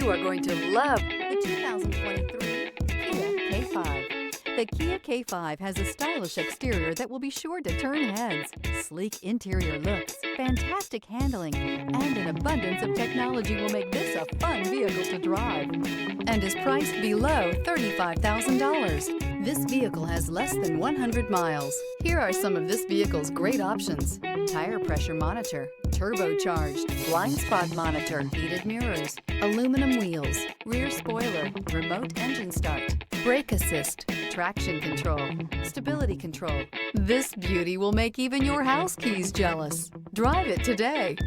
You are going to love the 2023 Kia K5. The Kia K5 has a stylish exterior that will be sure to turn heads, sleek interior looks, fantastic handling, and an abundance of technology will make this a fun vehicle to drive, and is priced below $35,000. This vehicle has less than 100 miles. Here are some of this vehicle's great options: tire pressure monitor, turbocharged, blind spot monitor, heated mirrors, aluminum wheels, rear spoiler, remote engine start, brake assist, traction control, stability control. This beauty will make even your house keys jealous. Drive it today.